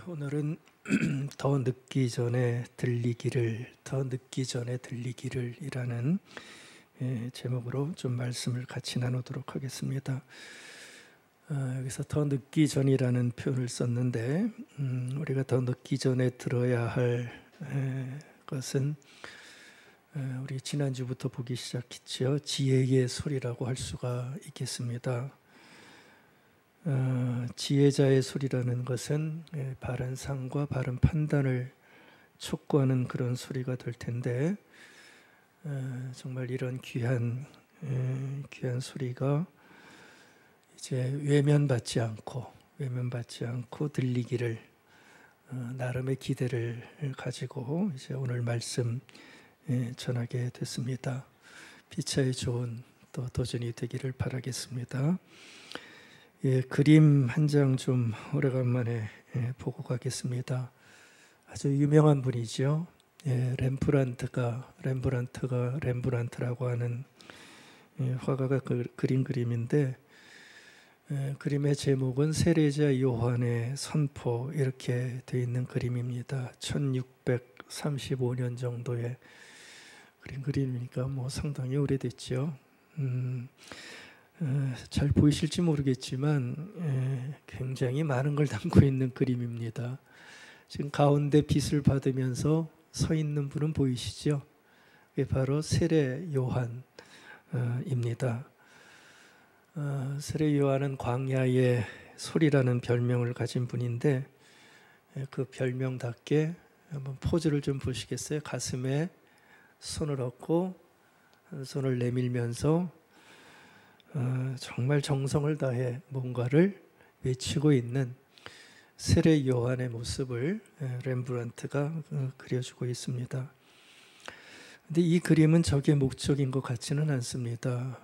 오늘은 더 늦기 전에 들리기를 이라는 제목으로 좀 말씀을 같이 나누도록 하겠습니다. 여기서 더 늦기 전이라는 표현을 썼는데 우리가 더 늦기 전에 들어야 할 것은 우리 지난주부터 보기 시작했죠. 지혜의 소리라고 할 수가 있겠습니다. 지혜자의 소리라는 것은 바른 상과 바른 판단을 촉구하는 그런 소리가 될 텐데 정말 이런 귀한 소리가 이제 외면받지 않고 들리기를 나름의 기대를 가지고 이제 오늘 말씀 전하게 됐습니다. 피차의 좋은 또 도전이 되기를 바라겠습니다. 그림 한 장 좀 오래간만에 보고 가겠습니다. 아주 유명한 분이죠. 렘브란트라고 하는 화가가 그린 그림인데 그림의 제목은 세례자 요한의 선포 이렇게 되어 있는 그림입니다. 1635년 정도에 그린 그림이니까 상당히 오래됐죠. 잘 보이실지 모르겠지만 굉장히 많은 걸 담고 있는 그림입니다. 지금 가운데 빛을 받으면서 서 있는 분은 보이시죠? 그게 바로 세례 요한입니다. 세례 요한은 광야의 소리라는 별명을 가진 분인데 그 별명답게 한번 포즈를 좀 보시겠어요? 가슴에 손을 얹고 한 손을 내밀면서 정말 정성을 다해 뭔가를 외치고 있는 세례 요한의 모습을 렘브란트가 그려주고 있습니다. 근데 이 그림은 저게 목적인 것 같지는 않습니다.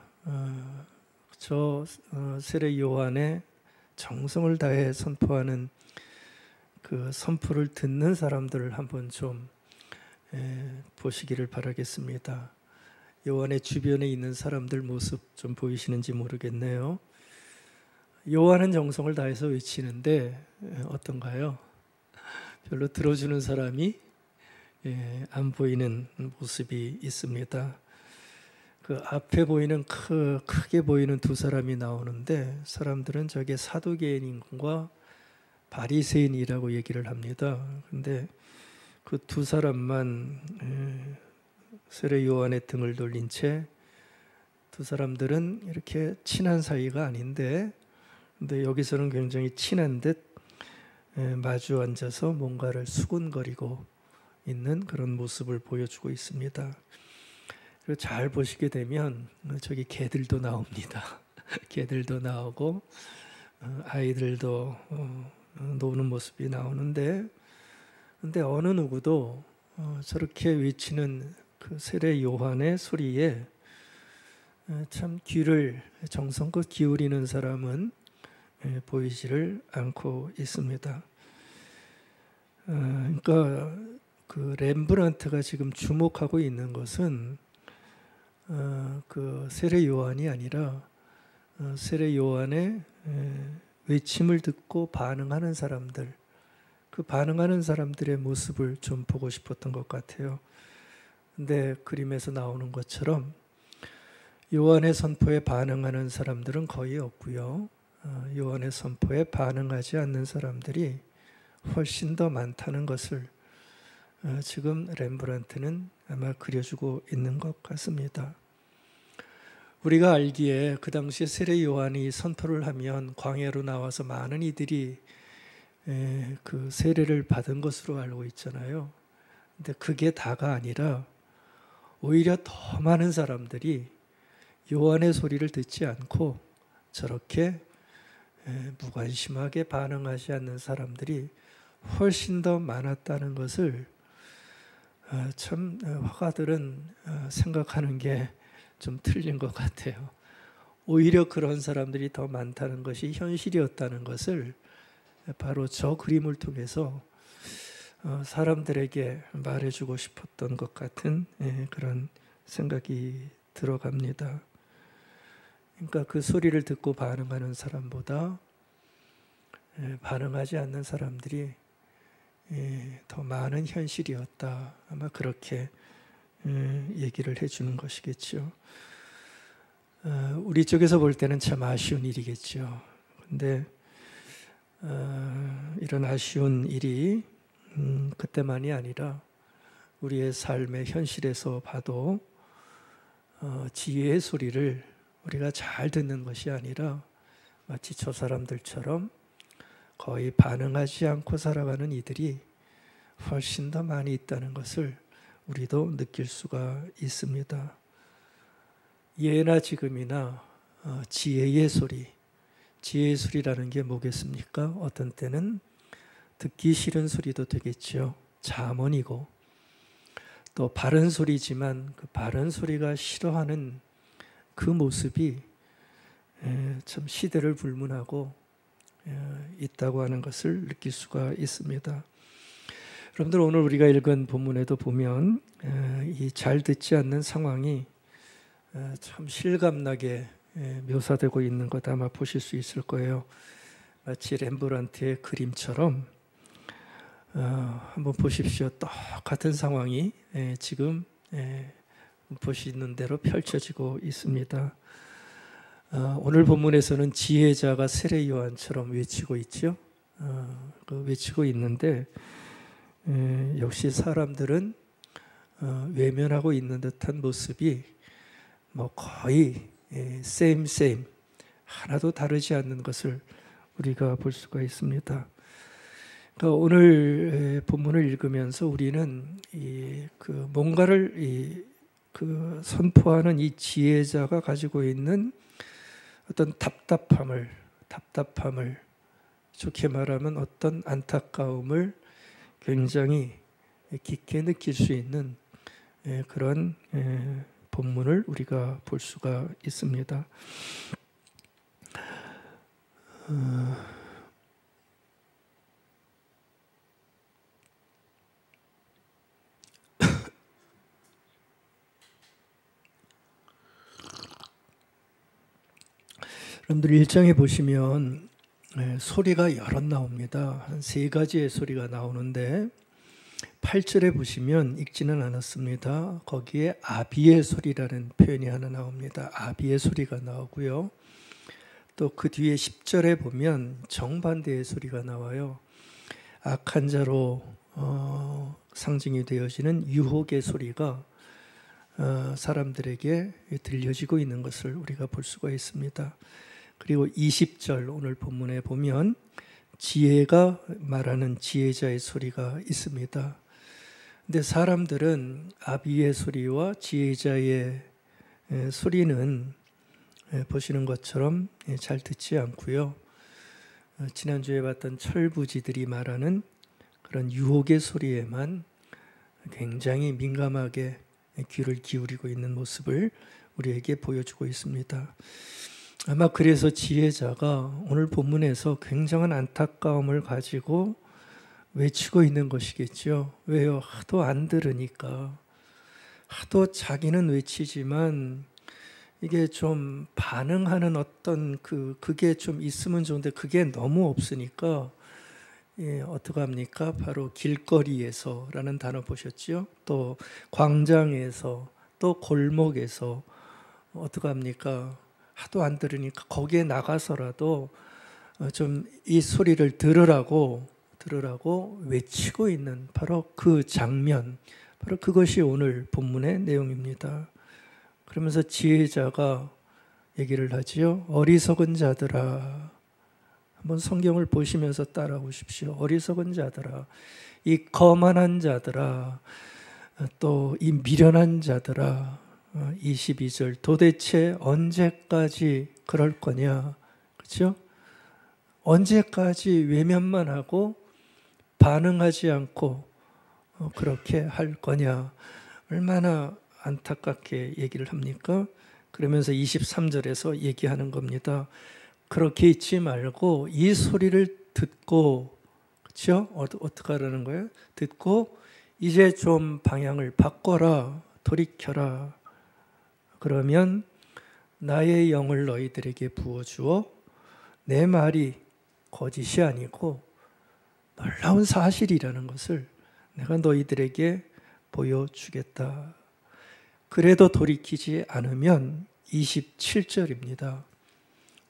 세례 요한의 정성을 다해 선포하는 그 선포를 듣는 사람들을 한번 좀 보시기를 바라겠습니다. 요한의 주변에 있는 사람들 모습 좀 보이시는지 모르겠네요. 요한은 정성을 다해서 외치는데 어떤가요? 별로 들어주는 사람이 안 보이는 모습이 있습니다. 그 앞에 보이는 크게 보이는 두 사람이 나오는데 사람들은 저게 사두개인과 바리새인이라고 얘기를 합니다. 근데 그 두 사람만 세례 요한의 등을 돌린 채 두 사람들은 이렇게 친한 사이가 아닌데 근데 여기서는 굉장히 친한 듯 마주 앉아서 뭔가를 수군거리고 있는 그런 모습을 보여주고 있습니다. 그리고 잘 보시게 되면 저기 개들도 나옵니다. 개들도 나오고 아이들도 노는 모습이 나오는데 근데 어느 누구도 저렇게 외치는 그 세례 요한의 소리에 참 귀를 정성껏 기울이는 사람은 보이지를 않고 있습니다. 그러니까 그 렘브란트가 지금 주목하고 있는 것은 그 세례 요한이 아니라 세례 요한의 외침을 듣고 반응하는 사람들, 그 반응하는 사람들의 모습을 좀 보고 싶었던 것 같아요. 근데 그림에서 나오는 것처럼 요한의 선포에 반응하는 사람들은 거의 없고요. 요한의 선포에 반응하지 않는 사람들이 훨씬 더 많다는 것을 지금 렘브란트는 아마 그려주고 있는 것 같습니다. 우리가 알기에 그 당시에 세례 요한이 선포를 하면 광야로 나와서 많은 이들이 그 세례를 받은 것으로 알고 있잖아요. 근데 그게 다가 아니라 오히려 더 많은 사람들이 요한의 소리를 듣지 않고 저렇게 무관심하게 반응하지 않는 사람들이 훨씬 더 많았다는 것을 참 화가들은 생각하는 게 좀 틀린 것 같아요. 오히려 그런 사람들이 더 많다는 것이 현실이었다는 것을 바로 저 그림을 통해서 사람들에게 말해주고 싶었던 것 같은 그런 생각이 들어갑니다. 그러니까 그 소리를 듣고 반응하는 사람보다 반응하지 않는 사람들이 더 많은 현실이었다. 아마 그렇게 얘기를 해주는 것이겠죠. 우리 쪽에서 볼 때는 참 아쉬운 일이겠죠. 근데 이런 아쉬운 일이 그때만이 아니라 우리의 삶의 현실에서 봐도 지혜의 소리를 우리가 잘 듣는 것이 아니라 마치 저 사람들처럼 거의 반응하지 않고 살아가는 이들이 훨씬 더 많이 있다는 것을 우리도 느낄 수가 있습니다. 예나 지금이나 지혜의 소리, 지혜의 소리라는 게 뭐겠습니까? 어떤 때는 듣기 싫은 소리도 되겠죠. 잠언이고, 또 바른 소리지만 그 바른 소리가 싫어하는 그 모습이 참 시대를 불문하고 있다고 하는 것을 느낄 수가 있습니다. 여러분들, 오늘 우리가 읽은 본문에도 보면 이 잘 듣지 않는 상황이 참 실감나게 묘사되고 있는 것 아마 보실 수 있을 거예요. 마치 렘브란트의 그림처럼 한번 보십시오. 똑같은 상황이 지금 보시는 대로 펼쳐지고 있습니다. 오늘 본문에서는 지혜자가 세례 요한처럼 외치고 있죠. 외치고 있는데 역시 사람들은 외면하고 있는 듯한 모습이 거의 same 하나도 다르지 않는 것을 우리가 볼 수가 있습니다. 그러니까 오늘 본문을 읽으면서 우리는 뭔가를 선포하는 이 지혜자가 가지고 있는 어떤 답답함을 좋게 말하면 어떤 안타까움을 굉장히 깊게 느낄 수 있는 그런 본문을 우리가 볼 수가 있습니다. 여러분들 1장에 보시면 소리가 여럿 나옵니다. 한 3가지의 소리가 나오는데 8절에 보시면 읽지는 않았습니다. 거기에 아비의 소리라는 표현이 하나 나옵니다. 아비의 소리가 나오고요. 또 그 뒤에 10절에 보면 정반대의 소리가 나와요. 악한 자로 상징이 되어지는 유혹의 소리가 사람들에게 들려지고 있는 것을 우리가 볼 수가 있습니다. 그리고 20절 오늘 본문에 보면 지혜가 말하는 지혜자의 소리가 있습니다. 근데 사람들은 아비의 소리와 지혜자의 소리는 보시는 것처럼 잘 듣지 않고요. 지난주에 봤던 철부지들이 말하는 그런 유혹의 소리에만 굉장히 민감하게 귀를 기울이고 있는 모습을 우리에게 보여주고 있습니다. 아마 그래서 지혜자가 오늘 본문에서 굉장한 안타까움을 가지고 외치고 있는 것이겠죠. 왜요? 하도 안 들으니까. 하도 자기는 외치지만 이게 좀 반응하는 어떤 그게 좀 있으면 좋은데 그게 너무 없으니까 어떡합니까? 바로 길거리에서라는 단어 보셨죠? 또 광장에서, 또 골목에서 어떡합니까? 하도 안 들으니까 거기에 나가서라도 좀 이 소리를 들으라고 외치고 있는 바로 그 장면, 바로 그것이 오늘 본문의 내용입니다. 그러면서 지혜자가 얘기를 하지요. 어리석은 자들아. 한번 성경을 보시면서 따라오십시오. 어리석은 자들아, 이 거만한 자들아, 또 이 미련한 자들아. 22절 도대체 언제까지 그럴 거냐, 그렇죠? 언제까지 외면만 하고 반응하지 않고 그렇게 할 거냐. 얼마나 안타깝게 얘기를 합니까? 그러면서 23절에서 얘기하는 겁니다. 그렇게 있지 말고 이 소리를 듣고, 그렇죠? 어떻게 하라는 거예요? 듣고 이제 좀 방향을 바꿔라, 돌이켜라. 그러면 나의 영을 너희들에게 부어주어 내 말이 거짓이 아니고 놀라운 사실이라는 것을 내가 너희들에게 보여주겠다. 그래도 돌이키지 않으면 27절입니다.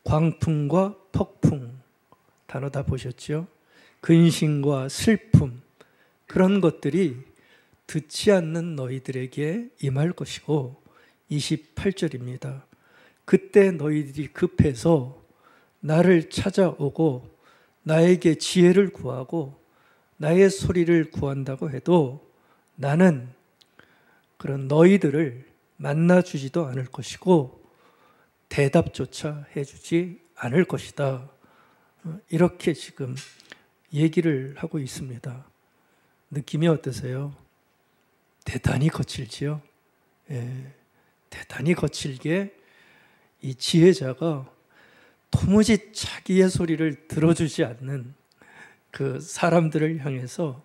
광풍과 폭풍, 단어 다 보셨죠? 근심과 슬픔, 그런 것들이 듣지 않는 너희들에게 임할 것이고 28절입니다. 그때 너희들이 급해서 나를 찾아오고 나에게 지혜를 구하고 나의 소리를 구한다고 해도 나는 그런 너희들을 만나주지도 않을 것이고 대답조차 해주지 않을 것이다. 이렇게 지금 얘기를 하고 있습니다. 느낌이 어떠세요? 대단히 거칠지요? 예, 대단히 거칠게 이 지혜자가 도무지 자기의 소리를 들어주지 않는 그 사람들을 향해서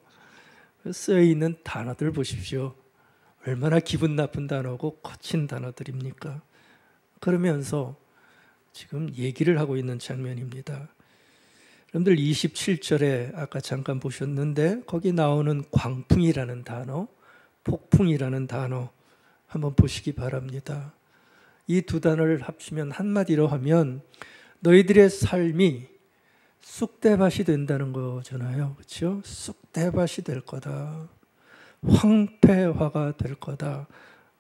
쓰여있는 단어들 보십시오. 얼마나 기분 나쁜 단어고 거친 단어들입니까? 그러면서 지금 얘기를 하고 있는 장면입니다. 여러분들 27절에 아까 잠깐 보셨는데 거기 나오는 광풍이라는 단어, 폭풍이라는 단어 한번 보시기 바랍니다. 이 두 단어를 합치면 한마디로 하면 너희들의 삶이 쑥대밭이 된다는 거잖아요. 그렇죠? 쑥대밭이 될 거다. 황폐화가 될 거다.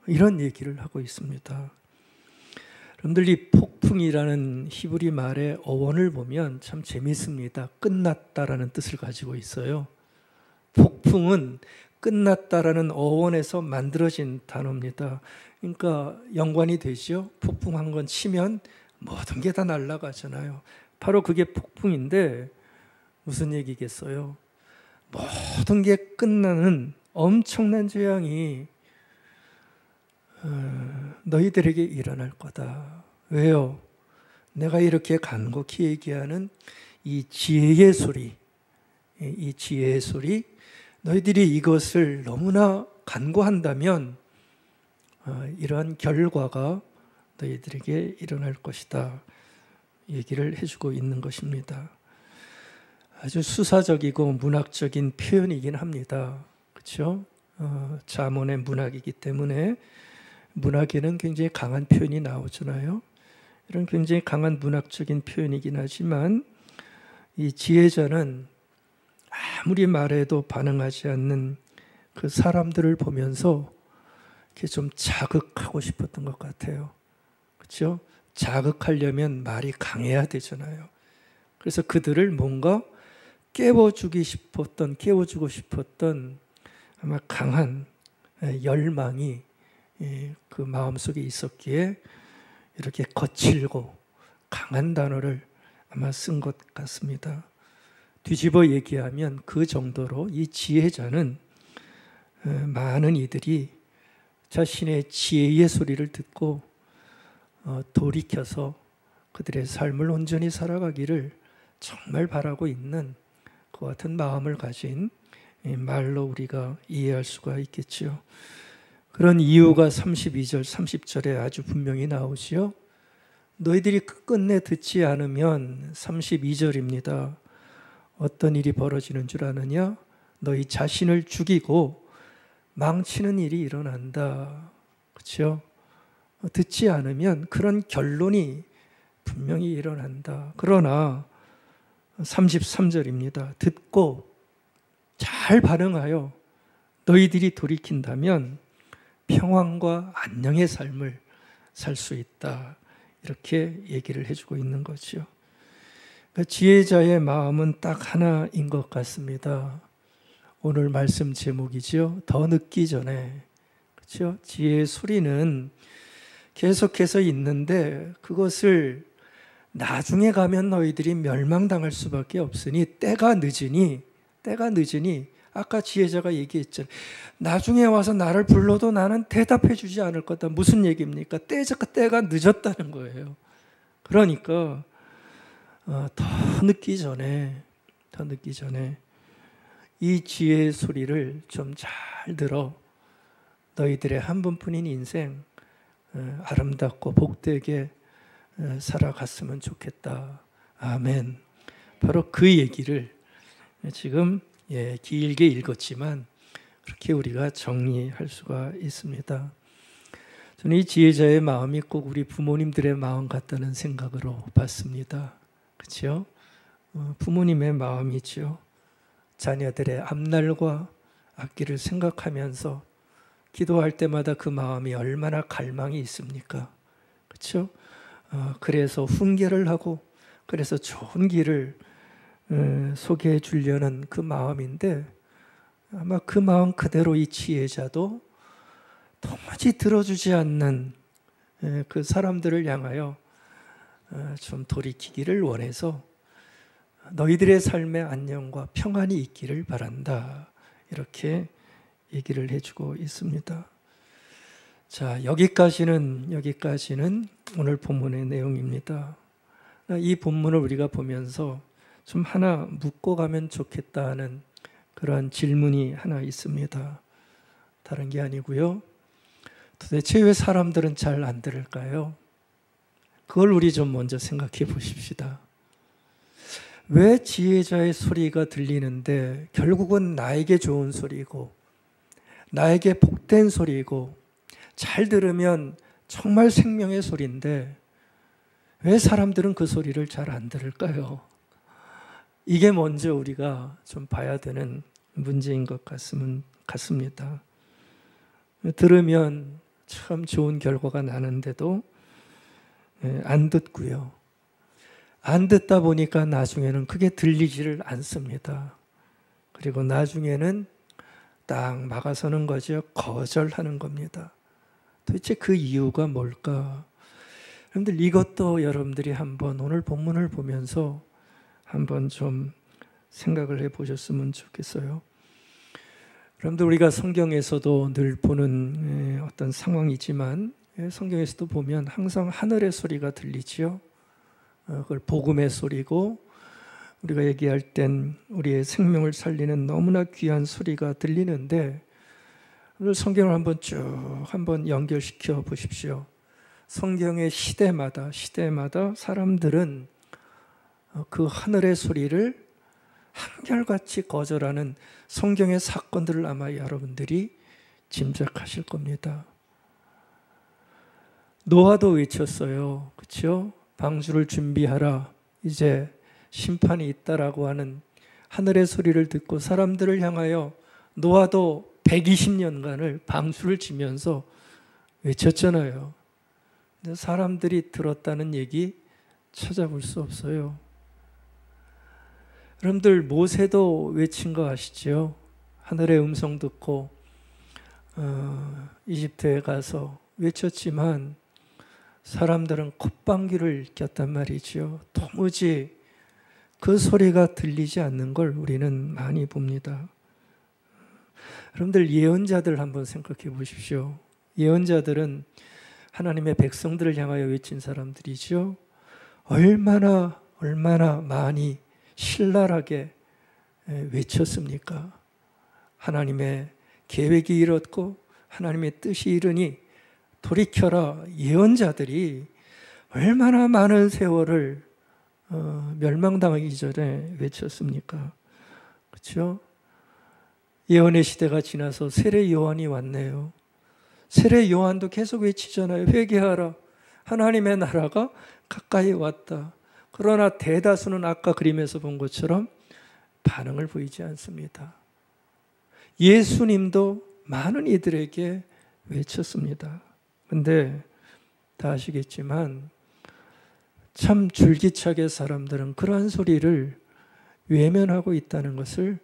이런 얘기를 하고 있습니다. 여러분들 이 폭풍이라는 히브리 말의 어원을 보면 참 재미있습니다. 끝났다라는 뜻을 가지고 있어요. 폭풍은 끝났다라는 어원에서 만들어진 단어입니다. 그러니까 연관이 되죠. 폭풍 한 건 치면 모든 게 다 날아가잖아요. 바로 그게 폭풍인데 무슨 얘기겠어요? 모든 게 끝나는 엄청난 재앙이 너희들에게 일어날 거다. 왜요? 내가 이렇게 간곡히 얘기하는 이 지혜의 소리, 이 지혜의 소리, 너희들이 이것을 너무나 간구한다면 이러한 결과가 너희들에게 일어날 것이다. 얘기를 해주고 있는 것입니다. 아주 수사적이고 문학적인 표현이긴 합니다. 그렇죠? 잠언의 문학이기 때문에 문학에는 굉장히 강한 표현이 나오잖아요. 이런 굉장히 강한 문학적인 표현이긴 하지만 이 지혜자는 아무리 말해도 반응하지 않는 그 사람들을 보면서 이렇게 좀 자극하고 싶었던 것 같아요. 그렇죠? 자극하려면 말이 강해야 되잖아요. 그래서 그들을 뭔가 깨워주고 싶었던 아마 강한 열망이 그 마음속에 있었기에 이렇게 거칠고 강한 단어를 아마 쓴 것 같습니다. 뒤집어 얘기하면 그 정도로 이 지혜자는 많은 이들이 자신의 지혜의 소리를 듣고 돌이켜서 그들의 삶을 온전히 살아가기를 정말 바라고 있는 그 같은 마음을 가진 말로 우리가 이해할 수가 있겠죠. 그런 이유가 32절, 30절에 아주 분명히 나오지요. 너희들이 끝내 듣지 않으면 32절입니다. 어떤 일이 벌어지는 줄 아느냐? 너희 자신을 죽이고 망치는 일이 일어난다. 그렇죠? 듣지 않으면 그런 결론이 분명히 일어난다. 그러나 33절입니다. 듣고 잘 반응하여 너희들이 돌이킨다면 평안과 안녕의 삶을 살 수 있다. 이렇게 얘기를 해주고 있는 거죠. 지혜자의 마음은 딱 하나인 것 같습니다. 오늘 말씀 제목이죠. 더 늦기 전에. 그렇죠? 지혜의 소리는 계속해서 있는데 그것을 나중에 가면 너희들이 멸망당할 수밖에 없으니 때가 늦으니 아까 지혜자가 얘기했잖아요. 나중에 와서 나를 불러도 나는 대답해 주지 않을 거다. 무슨 얘기입니까? 때가 늦었다는 거예요. 그러니까 더 늦기 전에 이 지혜의 소리를 좀 잘 들어 너희들의 한 번뿐인 인생 아름답고 복되게 살아갔으면 좋겠다. 아멘. 바로 그 얘기를 지금 길게 읽었지만 그렇게 우리가 정리할 수가 있습니다. 저는 이 지혜자의 마음이 꼭 우리 부모님들의 마음 같다는 생각으로 봤습니다. 그렇죠? 부모님의 마음이죠. 자녀들의 앞날과 앞길을 생각하면서 기도할 때마다 그 마음이 얼마나 갈망이 있습니까? 그렇죠? 그래서 훈계를 하고 그래서 좋은 길을 소개해 주려는 그 마음인데 아마 그 마음 그대로 이 지혜자도 도무지 들어주지 않는 그 사람들을 향하여 좀 돌이키기를 원해서 너희들의 삶의 안녕과 평안이 있기를 바란다. 이렇게 얘기를 해주고 있습니다. 자, 여기까지는 오늘 본문의 내용입니다. 이 본문을 우리가 보면서 좀 하나 묻고 가면 좋겠다 하는 그러한 질문이 하나 있습니다. 다른 게 아니고요. 도대체 왜 사람들은 잘 안 들을까요? 그걸 우리 좀 먼저 생각해 보십시다. 왜 지혜자의 소리가 들리는데 결국은 나에게 좋은 소리고 나에게 복된 소리고 잘 들으면 정말 생명의 소리인데 왜 사람들은 그 소리를 잘 안 들을까요? 이게 먼저 우리가 좀 봐야 되는 문제인 것 같습니다. 들으면 참 좋은 결과가 나는데도 안 듣고요. 안 듣다 보니까 나중에는 그게 들리지를 않습니다. 그리고 나중에는 딱 막아서는 거죠. 거절하는 겁니다. 도대체 그 이유가 뭘까? 여러분들 이것도 여러분들이 한번 오늘 본문을 보면서 한번 좀 생각을 해보셨으면 좋겠어요. 여러분들 우리가 성경에서도 늘 보는 어떤 상황이지만 성경에서도 보면 항상 하늘의 소리가 들리지요. 그걸 복음의 소리고 우리가 얘기할 땐 우리의 생명을 살리는 너무나 귀한 소리가 들리는데 오늘 성경을 한번 연결시켜 보십시오. 성경의 시대마다 사람들은 그 하늘의 소리를 한결같이 거절하는 성경의 사건들을 아마 여러분들이 짐작하실 겁니다. 노아도 외쳤어요. 그렇죠? 방주를 준비하라. 이제 심판이 있다라고 하는 하늘의 소리를 듣고 사람들을 향하여 노아도 120년간을 방주를 지면서 외쳤잖아요. 근데 사람들이 들었다는 얘기 찾아볼 수 없어요. 여러분들 모세도 외친 거 아시죠? 하늘의 음성 듣고 이집트에 가서 외쳤지만 사람들은 콧방귀를 꼈단 말이죠. 도무지 그 소리가 들리지 않는 걸 우리는 많이 봅니다. 여러분들 예언자들 한번 생각해 보십시오. 예언자들은 하나님의 백성들을 향하여 외친 사람들이죠. 얼마나 많이 신랄하게 외쳤습니까? 하나님의 계획이 이뤘고 하나님의 뜻이 이르니 돌이켜라. 예언자들이 얼마나 많은 세월을 멸망당하기 전에 외쳤습니까? 그렇죠? 예언의 시대가 지나서 세례 요한이 왔네요. 세례 요한도 계속 외치잖아요. 회개하라. 하나님의 나라가 가까이 왔다. 그러나 대다수는 아까 그림에서 본 것처럼 반응을 보이지 않습니다. 예수님도 많은 이들에게 외쳤습니다. 근데 다 아시겠지만 참 줄기차게 사람들은 그러한 소리를 외면하고 있다는 것을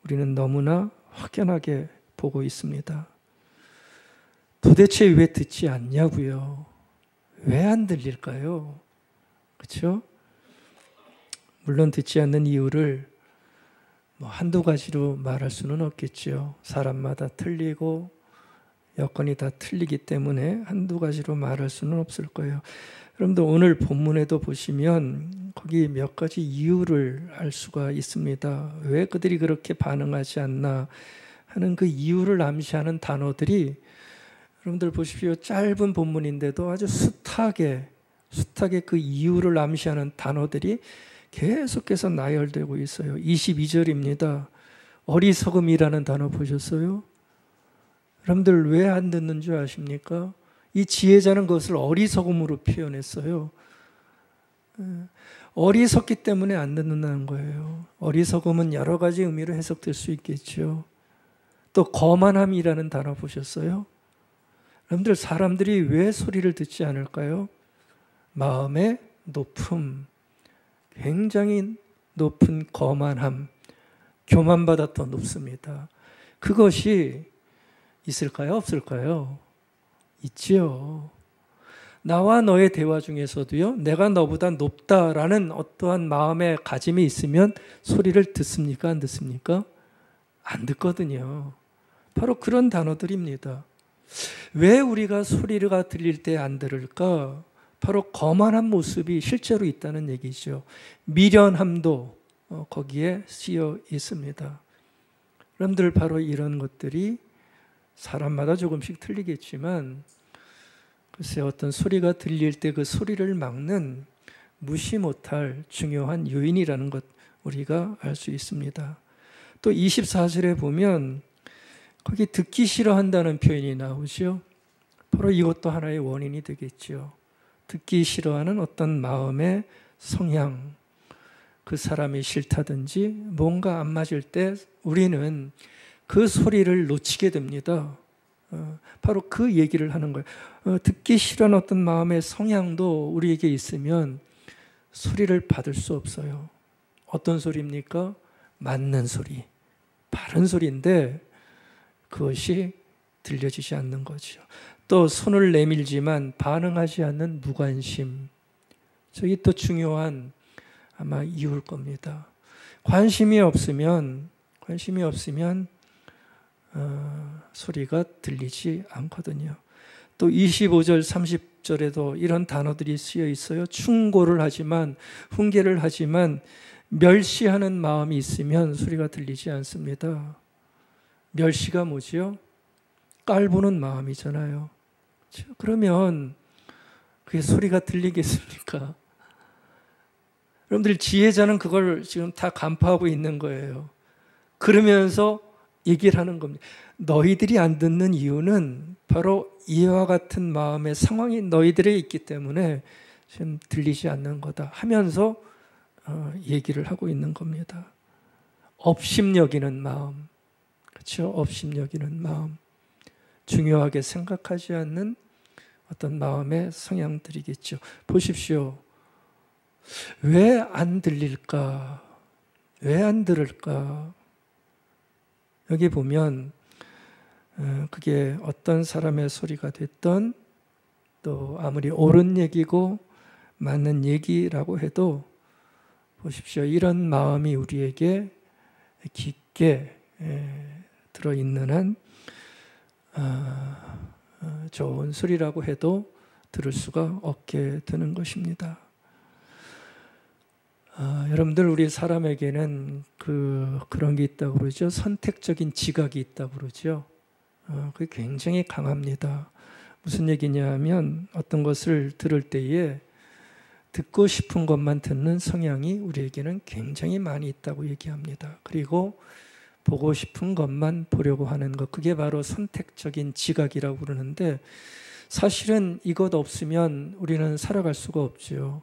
우리는 너무나 확연하게 보고 있습니다. 도대체 왜 듣지 않냐고요? 왜 안 들릴까요? 그렇죠? 물론 듣지 않는 이유를 한두 가지로 말할 수는 없겠죠. 사람마다 틀리고 여건이 다 틀리기 때문에 한두 가지로 말할 수는 없을 거예요. 여러분들 오늘 본문에도 보시면 거기 몇 가지 이유를 알 수가 있습니다. 왜 그들이 그렇게 반응하지 않나 하는 그 이유를 암시하는 단어들이 여러분들 보십시오. 짧은 본문인데도 아주 숱하게 그 이유를 암시하는 단어들이 계속해서 나열되고 있어요. 22절입니다. 어리석음이라는 단어 보셨어요? 여러분들 왜 안 듣는 줄 아십니까? 이 지혜자는 그것을 어리석음으로 표현했어요. 어리석기 때문에 안 듣는다는 거예요. 어리석음은 여러 가지 의미로 해석될 수 있겠죠. 또 거만함이라는 단어 보셨어요? 여러분들 사람들이 왜 소리를 듣지 않을까요? 마음의 높음, 굉장히 높은 거만함, 교만보다 더 높습니다. 그것이 있을까요? 없을까요? 있지요. 나와 너의 대화 중에서도요, 내가 너보다 높다라는 어떠한 마음의 가짐이 있으면 소리를 듣습니까? 안 듣습니까? 안 듣거든요. 바로 그런 단어들입니다. 왜 우리가 소리가 들릴 때 안 들을까? 바로 거만한 모습이 실제로 있다는 얘기죠. 미련함도 거기에 쓰여 있습니다. 여러분들 바로 이런 것들이 사람마다 조금씩 틀리겠지만 글쎄 어떤 소리가 들릴 때 그 소리를 막는 무시 못할 중요한 요인이라는 것 우리가 알 수 있습니다. 또 24절에 보면 거기 듣기 싫어한다는 표현이 나오죠. 바로 이것도 하나의 원인이 되겠죠. 듣기 싫어하는 어떤 마음의 성향, 그 사람이 싫다든지 뭔가 안 맞을 때 우리는 그 소리를 놓치게 됩니다. 바로 그 얘기를 하는 거예요. 듣기 싫어하는 어떤 마음의 성향도 우리에게 있으면 소리를 받을 수 없어요. 어떤 소리입니까? 맞는 소리, 바른 소리인데 그것이 들려지지 않는 거죠. 또 손을 내밀지만 반응하지 않는 무관심. 저기 또 중요한 아마 이유일 겁니다. 관심이 없으면 소리가 들리지 않거든요. 또 25절, 30절에도 이런 단어들이 쓰여 있어요. 충고를 하지만, 훈계를 하지만 멸시하는 마음이 있으면 소리가 들리지 않습니다. 멸시가 뭐지요? 깔보는 마음이잖아요. 그러면 그게 소리가 들리겠습니까? 여러분들 지혜자는 그걸 지금 다 간파하고 있는 거예요. 그러면서 얘기를 하는 겁니다. 너희들이 안 듣는 이유는 바로 이와 같은 마음의 상황이 너희들에 있기 때문에 지금 들리지 않는 거다 하면서 얘기를 하고 있는 겁니다. 업심여기는 마음, 그렇죠? 업심여기는 마음, 중요하게 생각하지 않는 어떤 마음의 성향들이겠죠. 보십시오. 왜 안 들릴까? 왜 안 들을까? 여기 보면 그게 어떤 사람의 소리가 됐던 또 아무리 옳은 얘기고 맞는 얘기라고 해도 보십시오. 이런 마음이 우리에게 깊게 들어있는 한 좋은 소리라고 해도 들을 수가 없게 되는 것입니다. 여러분들 우리 사람에게는 그런 게 있다고 그러죠. 선택적인 지각이 있다고 그러죠. 그게 굉장히 강합니다. 무슨 얘기냐 하면 어떤 것을 들을 때에 듣고 싶은 것만 듣는 성향이 우리에게는 굉장히 많이 있다고 얘기합니다. 그리고 보고 싶은 것만 보려고 하는 것, 그게 바로 선택적인 지각이라고 그러는데 사실은 이것 없으면 우리는 살아갈 수가 없죠.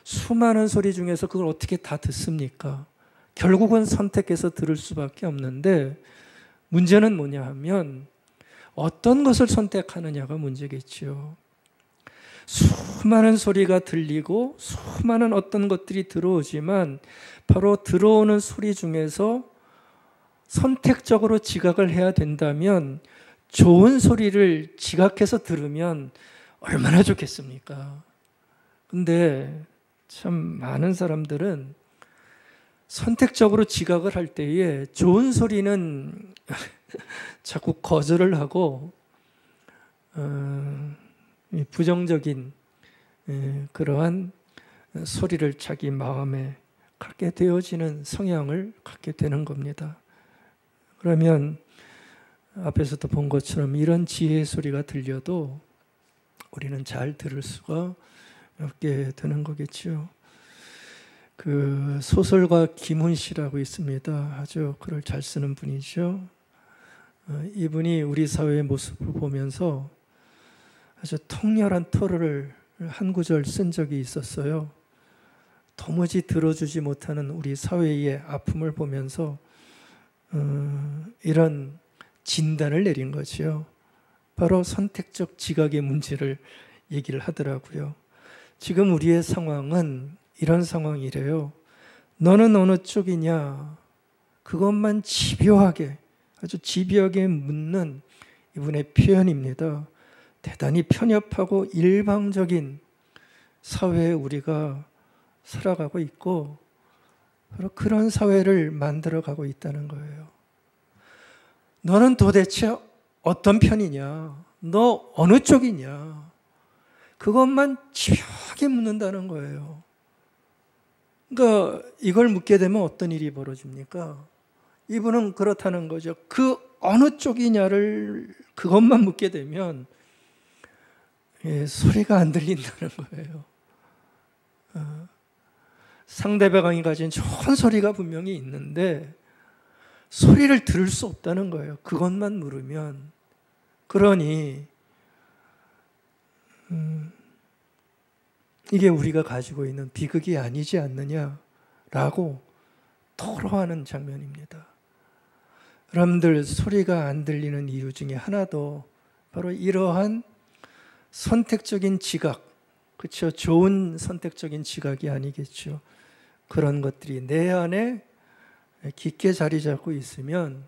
수많은 소리 중에서 그걸 어떻게 다 듣습니까? 결국은 선택해서 들을 수밖에 없는데 문제는 뭐냐 하면 어떤 것을 선택하느냐가 문제겠죠. 수많은 소리가 들리고 수많은 어떤 것들이 들어오지만 바로 들어오는 소리 중에서 선택적으로 지각을 해야 된다면 좋은 소리를 지각해서 들으면 얼마나 좋겠습니까? 근데 참 많은 사람들은 선택적으로 지각을 할 때에 좋은 소리는 자꾸 거절을 하고 부정적인 그러한 소리를 자기 마음에 갖게 되어지는 성향을 갖게 되는 겁니다. 그러면 앞에서도 본 것처럼 이런 지혜의 소리가 들려도 우리는 잘 들을 수가 없게 되는 거겠죠. 그 소설가 김훈 씨라고 있습니다. 아주 글을 잘 쓰는 분이죠. 이분이 우리 사회의 모습을 보면서 아주 통렬한 토를 한 구절 쓴 적이 있었어요. 도무지 들어주지 못하는 우리 사회의 아픔을 보면서 이런 진단을 내린 거지요. 바로 선택적 지각의 문제를 얘기를 하더라고요. 지금 우리의 상황은 이런 상황이래요. 너는 어느 쪽이냐? 그것만 집요하게, 아주 집요하게 묻는 이분의 표현입니다. 대단히 편협하고 일방적인 사회에 우리가 살아가고 있고 바로 그런 사회를 만들어가고 있다는 거예요. 너는 도대체 어떤 편이냐? 너 어느 쪽이냐? 그것만 집요하게 묻는다는 거예요. 그러니까 이걸 묻게 되면 어떤 일이 벌어집니까? 이분은 그렇다는 거죠. 그 어느 쪽이냐를 그것만 묻게 되면 소리가 안 들린다는 거예요. 상대방이 가진 좋은 소리가 분명히 있는데 소리를 들을 수 없다는 거예요. 그것만 물으면. 그러니 이게 우리가 가지고 있는 비극이 아니지 않느냐라고 토로하는 장면입니다. 여러분들 소리가 안 들리는 이유 중에 하나도 바로 이러한 선택적인 지각, 그렇죠? 좋은 선택적인 지각이 아니겠죠. 그런 것들이 내 안에 깊게 자리 잡고 있으면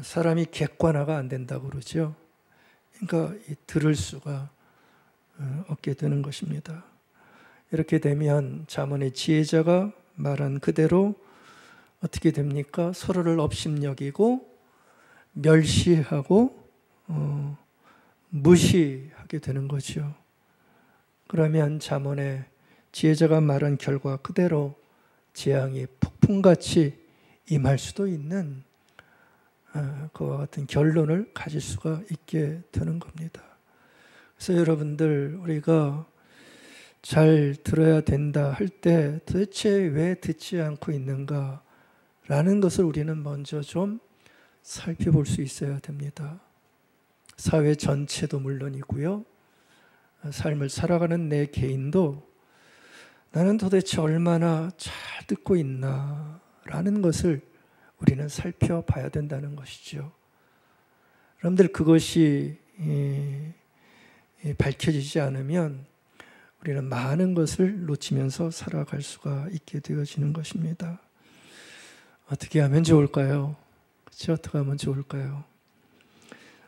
사람이 객관화가 안 된다고 그러죠. 그러니까 들을 수가 없게 되는 것입니다. 이렇게 되면 잠언의 지혜자가 말한 그대로 어떻게 됩니까? 서로를 업신여기고 멸시하고 무시하게 되는 거죠. 그러면 잠언의 지혜자가 말한 결과 그대로 재앙이 폭풍같이 임할 수도 있는 그와 같은 결론을 가질 수가 있게 되는 겁니다. 그래서 여러분들 우리가 잘 들어야 된다 할 때 도대체 왜 듣지 않고 있는가 라는 것을 우리는 먼저 좀 살펴볼 수 있어야 됩니다. 사회 전체도 물론이고요. 삶을 살아가는 내 개인도 나는 도대체 얼마나 잘 듣고 있나 라는 것을 우리는 살펴봐야 된다는 것이죠. 여러분들 그것이 밝혀지지 않으면 우리는 많은 것을 놓치면서 살아갈 수가 있게 되어지는 것입니다. 어떻게 하면 좋을까요? 그렇죠? 어떻게 하면 좋을까요?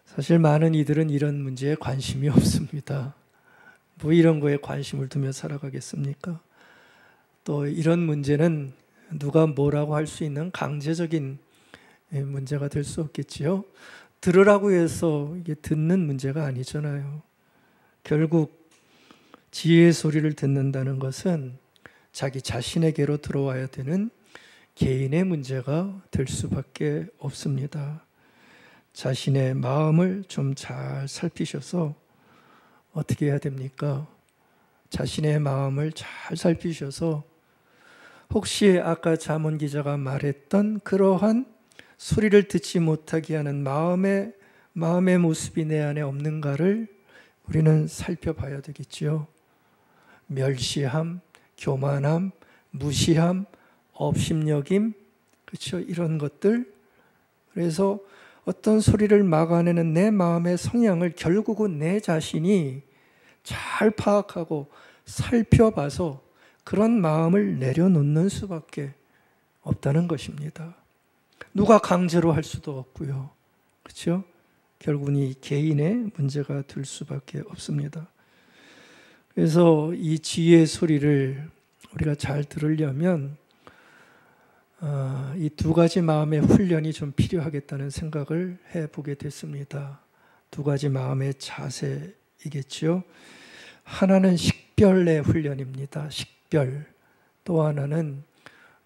사실 많은 이들은 이런 문제에 관심이 없습니다. 뭐 이런 거에 관심을 두며 살아가겠습니까? 또 이런 문제는 누가 뭐라고 할 수 있는 강제적인 문제가 될 수 없겠지요. 들으라고 해서 이게 듣는 문제가 아니잖아요. 결국 지혜의 소리를 듣는다는 것은 자기 자신에게로 들어와야 되는 개인의 문제가 될 수밖에 없습니다. 자신의 마음을 좀 잘 살피셔서 어떻게 해야 됩니까? 자신의 마음을 잘 살피셔서 혹시 아까 잠언 기자가 말했던 그러한 소리를 듣지 못하게 하는 마음의 모습이 내 안에 없는가를 우리는 살펴봐야 되겠지요. 멸시함, 교만함, 무시함, 업심여김, 그렇죠? 이런 것들. 그래서 어떤 소리를 막아내는 내 마음의 성향을 결국은 내 자신이 잘 파악하고 살펴봐서 그런 마음을 내려놓는 수밖에 없다는 것입니다. 누가 강제로 할 수도 없고요. 그렇죠? 결국은 이 개인의 문제가 될 수밖에 없습니다. 그래서 이 지혜의 소리를 우리가 잘 들으려면 이 두 가지 마음의 훈련이 좀 필요하겠다는 생각을 해보게 됐습니다. 두 가지 마음의 자세이겠죠. 하나는 식별의 훈련입니다. 식별. 또 하나는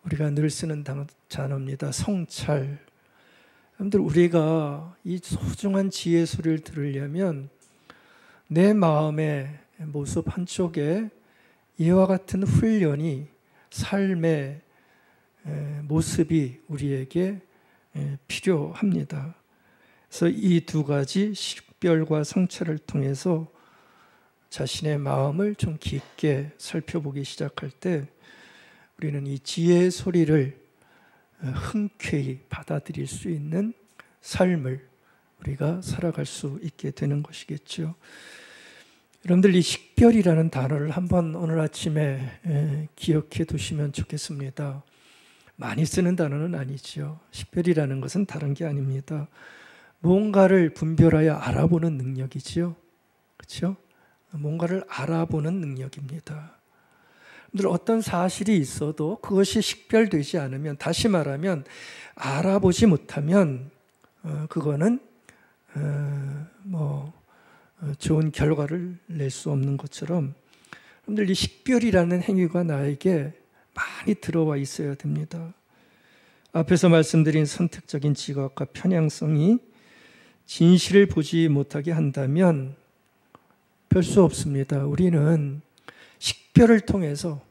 우리가 늘 쓰는 단어입니다. 성찰. 여러분들 우리가 이 소중한 지혜의 소리를 들으려면 내 마음의 모습 한쪽에 이와 같은 훈련이 삶의 모습이 우리에게 필요합니다. 그래서 이 두 가지 식별과 성찰을 통해서 자신의 마음을 좀 깊게 살펴보기 시작할 때 우리는 이 지혜의 소리를 흔쾌히 받아들일 수 있는 삶을 우리가 살아갈 수 있게 되는 것이겠죠. 여러분들 이 식별이라는 단어를 한번 오늘 아침에 기억해 두시면 좋겠습니다. 많이 쓰는 단어는 아니죠. 식별이라는 것은 다른 게 아닙니다. 뭔가를 분별하여 알아보는 능력이지요. 그렇죠? 뭔가를 알아보는 능력입니다. 어떤 사실이 있어도 그것이 식별되지 않으면, 다시 말하면 알아보지 못하면 그거는 좋은 결과를 낼 수 없는 것처럼 여러분들 이 식별이라는 행위가 나에게 많이 들어와 있어야 됩니다. 앞에서 말씀드린 선택적인 지각과 편향성이 진실을 보지 못하게 한다면 별 수 없습니다. 우리는 식별을 통해서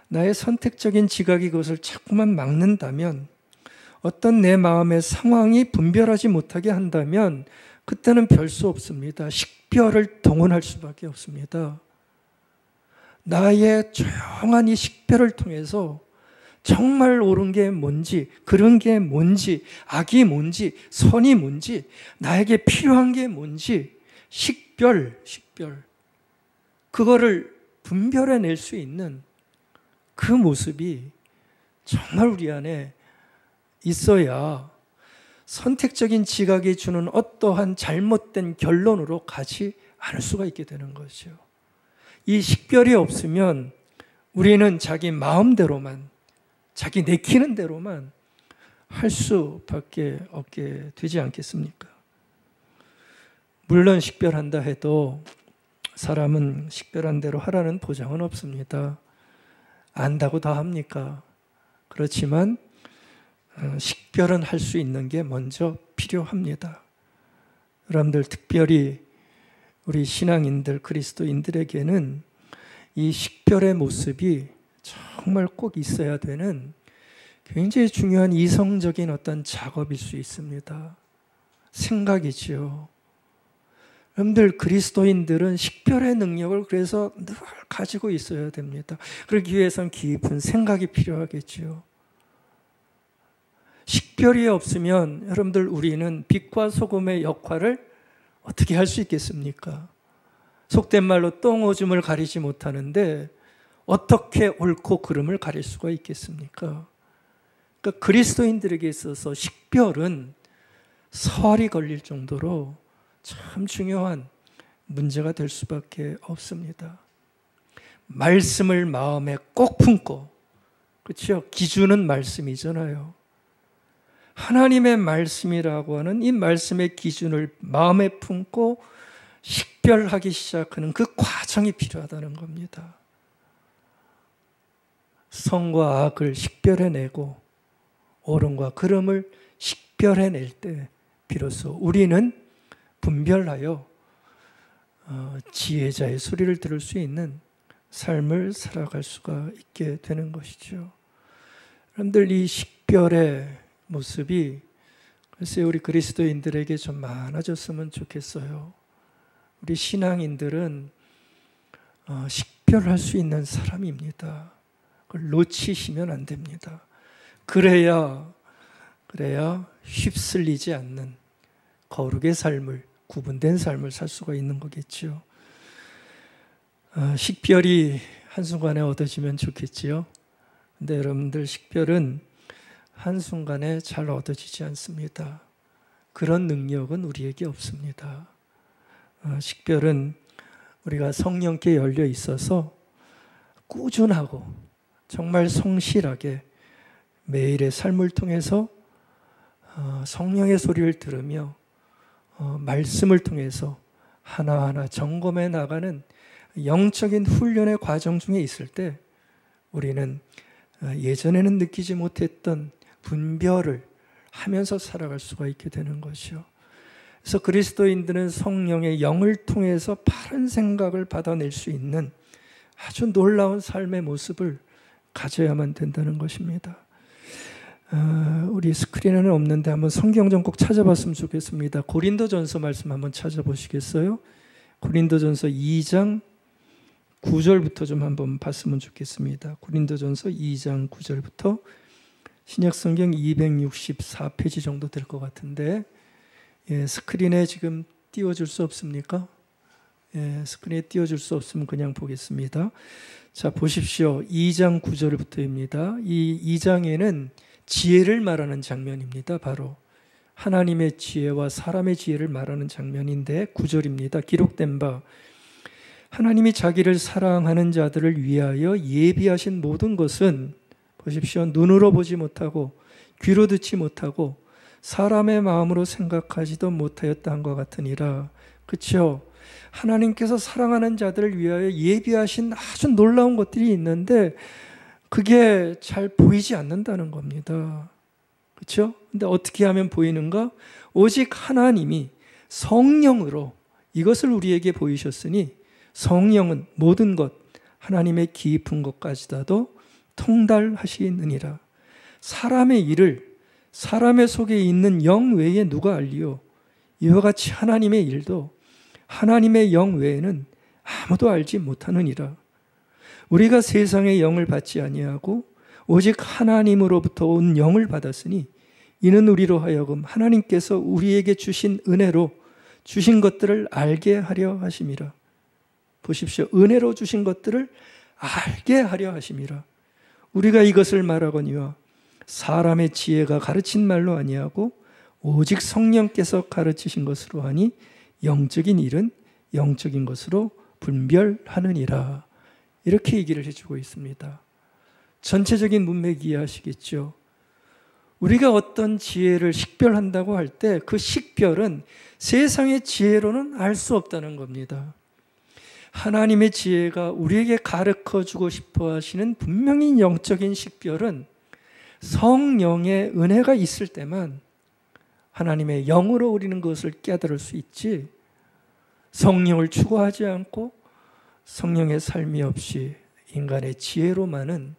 나의 선택적인 지각이 그것을 자꾸만 막는다면, 어떤 내 마음의 상황이 분별하지 못하게 한다면 그때는 별 수 없습니다. 식별을 동원할 수밖에 없습니다. 나의 조용한 이 식별을 통해서 정말 옳은 게 뭔지, 그런 게 뭔지, 악이 뭔지, 선이 뭔지, 나에게 필요한 게 뭔지 식별, 그거를 분별해낼 수 있는 그 모습이 정말 우리 안에 있어야 선택적인 지각이 주는 어떠한 잘못된 결론으로 가지 않을 수가 있게 되는 거죠. 이 식별이 없으면 우리는 자기 마음대로만, 자기 내키는 대로만 할 수밖에 없게 되지 않겠습니까? 물론 식별한다 해도 사람은 식별한 대로 하라는 보장은 없습니다. 안다고 다 합니까? 그렇지만 식별은 할 수 있는 게 먼저 필요합니다. 여러분들, 특별히 우리 신앙인들, 그리스도인들에게는 이 식별의 모습이 정말 꼭 있어야 되는 굉장히 중요한 이성적인 어떤 작업일 수 있습니다. 생각이지요. 여러분들, 그리스도인들은 식별의 능력을 그래서 늘 가지고 있어야 됩니다. 그러기 위해서는 깊은 생각이 필요하겠죠. 식별이 없으면 여러분들, 우리는 빛과 소금의 역할을 어떻게 할 수 있겠습니까? 속된 말로 똥오줌을 가리지 못하는데 어떻게 옳고 그름을 가릴 수가 있겠습니까? 그러니까 그리스도인들에게 있어서 식별은 설이 걸릴 정도로 참 중요한 문제가 될 수밖에 없습니다. 말씀을 마음에 꼭 품고, 그렇죠? 기준은 말씀이잖아요. 하나님의 말씀이라고 하는 이 말씀의 기준을 마음에 품고 식별하기 시작하는 그 과정이 필요하다는 겁니다. 선과 악을 식별해내고 옳음과 그름을 식별해낼 때 비로소 우리는 분별하여 지혜자의 소리를 들을 수 있는 삶을 살아갈 수가 있게 되는 것이죠. 여러분들, 이 식별의 모습이 글쎄 우리 그리스도인들에게 좀 많아졌으면 좋겠어요. 우리 신앙인들은 식별할 수 있는 사람입니다. 그걸 놓치시면 안 됩니다. 그래야 휩쓸리지 않는 거룩의 삶을, 구분된 삶을 살 수가 있는 거겠죠. 식별이 한순간에 얻어지면 좋겠지요. 근데 여러분들, 식별은 한순간에 잘 얻어지지 않습니다. 그런 능력은 우리에게 없습니다. 식별은 우리가 성령께 열려 있어서 꾸준하고 정말 성실하게 매일의 삶을 통해서 성령의 소리를 들으며 말씀을 통해서 하나하나 점검해 나가는 영적인 훈련의 과정 중에 있을 때 우리는 예전에는 느끼지 못했던 분별을 하면서 살아갈 수가 있게 되는 것이요. 그래서 그리스도인들은 성령의 영을 통해서 바른 생각을 받아낼 수 있는 아주 놀라운 삶의 모습을 가져야만 된다는 것입니다. 우리 스크린에는 없는데 한번 성경 좀 꼭 찾아봤으면 좋겠습니다. 고린도전서 말씀 한번 찾아보시겠어요? 고린도전서 2장 9절부터 좀 한번 봤으면 좋겠습니다. 고린도전서 2장 9절부터 신약성경 264페이지 정도 될 것 같은데, 스크린에 지금 띄워줄 수 없습니까? 스크린에 띄워줄 수 없으면 그냥 보겠습니다. 자, 보십시오. 2장 9절부터입니다. 이 2장에는 지혜를 말하는 장면입니다. 바로 하나님의 지혜와 사람의 지혜를 말하는 장면인데 9절입니다. 기록된 바 하나님이 자기를 사랑하는 자들을 위하여 예비하신 모든 것은 보십시오. 눈으로 보지 못하고 귀로 듣지 못하고 사람의 마음으로 생각하지도 못하였다 한것 같으니라. 그렇죠? 하나님께서 사랑하는 자들을 위하여 예비하신 아주 놀라운 것들이 있는데 그게 잘 보이지 않는다는 겁니다. 그렇죠? 근데 어떻게 하면 보이는가? 오직 하나님이 성령으로 이것을 우리에게 보이셨으니 성령은 모든 것, 하나님의 깊은 것까지도 통달하시느니라. 사람의 일을 사람의 속에 있는 영 외에 누가 알리요? 이와 같이 하나님의 일도 하나님의 영 외에는 아무도 알지 못하느니라. 우리가 세상의 영을 받지 아니하고 오직 하나님으로부터 온 영을 받았으니 이는 우리로 하여금 하나님께서 우리에게 주신 은혜로 주신 것들을 알게 하려 하심이라. 보십시오. 은혜로 주신 것들을 알게 하려 하심이라. 우리가 이것을 말하거니와 사람의 지혜가 가르친 말로 아니하고 오직 성령께서 가르치신 것으로 하니 영적인 일은 영적인 것으로 분별하느니라. 이렇게 얘기를 해주고 있습니다. 전체적인 문맥 이해하시겠죠? 우리가 어떤 지혜를 식별한다고 할 때 그 식별은 세상의 지혜로는 알 수 없다는 겁니다. 하나님의 지혜가 우리에게 가르쳐주고 싶어 하시는 분명히 영적인 식별은 성령의 은혜가 있을 때만 하나님의 영으로 우리는 그것을 깨달을 수 있지, 성령을 추구하지 않고 성령의 삶이 없이 인간의 지혜로만은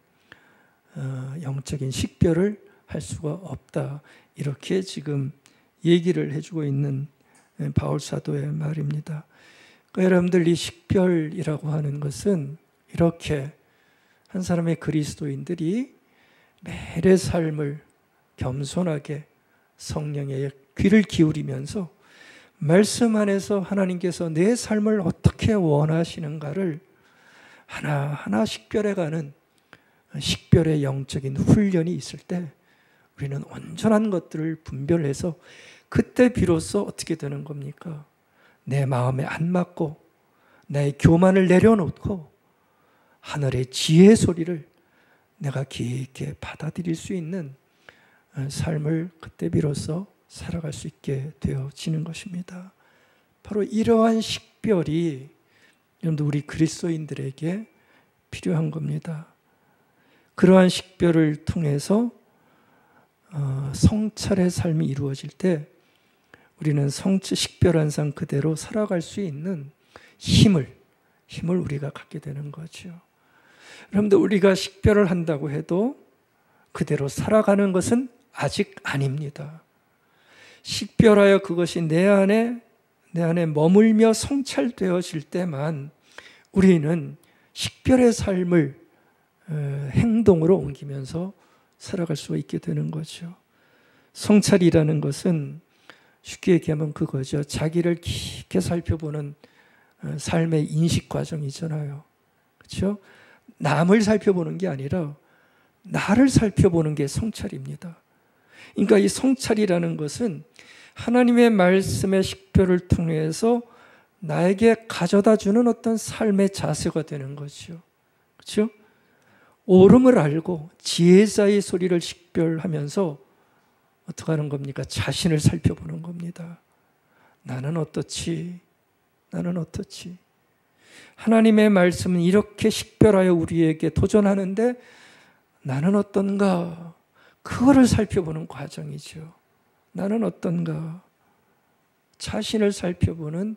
영적인 식별을 할 수가 없다. 이렇게 지금 얘기를 해주고 있는 바울 사도의 말입니다. 그러니까 여러분들, 이 식별이라고 하는 것은 이렇게 한 사람의 그리스도인들이 매일의 삶을 겸손하게 성령의 귀를 기울이면서 말씀 안에서 하나님께서 내 삶을 어떻게 원하시는가를 하나하나 식별해가는 식별의 영적인 훈련이 있을 때 우리는 온전한 것들을 분별해서 그때 비로소 어떻게 되는 겁니까? 내 마음에 안 맞고 나의 교만을 내려놓고 하늘의 지혜의 소리를 내가 깊게 받아들일 수 있는 삶을 그때 비로소 살아갈 수 있게 되어지는 것입니다. 바로 이러한 식별이 여러분들 우리 그리스도인들에게 필요한 겁니다. 그러한 식별을 통해서 성찰의 삶이 이루어질 때 우리는 식별한 상 그대로 살아갈 수 있는 힘을 우리가 갖게 되는 거죠. 여러분들, 우리가 식별을 한다고 해도 그대로 살아가는 것은 아직 아닙니다. 식별하여 그것이 내 안에 머물며 성찰되어질 때만 우리는 식별의 삶을 행동으로 옮기면서 살아갈 수가 있게 되는 거죠. 성찰이라는 것은 쉽게 얘기하면 그거죠. 자기를 깊게 살펴보는 삶의 인식 과정이잖아요. 그렇죠? 남을 살펴보는 게 아니라 나를 살펴보는 게 성찰입니다. 그러니까 이 성찰이라는 것은 하나님의 말씀의 식별을 통해서 나에게 가져다 주는 어떤 삶의 자세가 되는 거죠. 그렇죠? 옳음을 알고 지혜자의 소리를 식별하면서 어떻게 하는 겁니까? 자신을 살펴보는 겁니다. 나는 어떻지? 나는 어떻지? 하나님의 말씀은 이렇게 식별하여 우리에게 도전하는데 나는 어떤가? 그거를 살펴보는 과정이죠. 나는 어떤가? 자신을 살펴보는,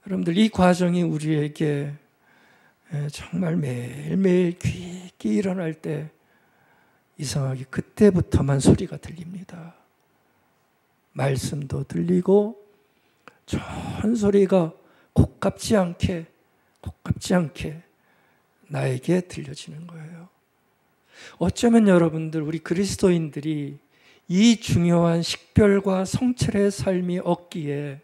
여러분들, 이 과정이 우리에게 정말 매일매일 귀히 일어날 때 이상하게 그때부터만 소리가 들립니다. 말씀도 들리고 좋은 소리가 고깝지 않게 나에게 들려지는 거예요. 어쩌면 여러분들, 우리 그리스도인들이 이 중요한 식별과 성찰의 삶이 없기에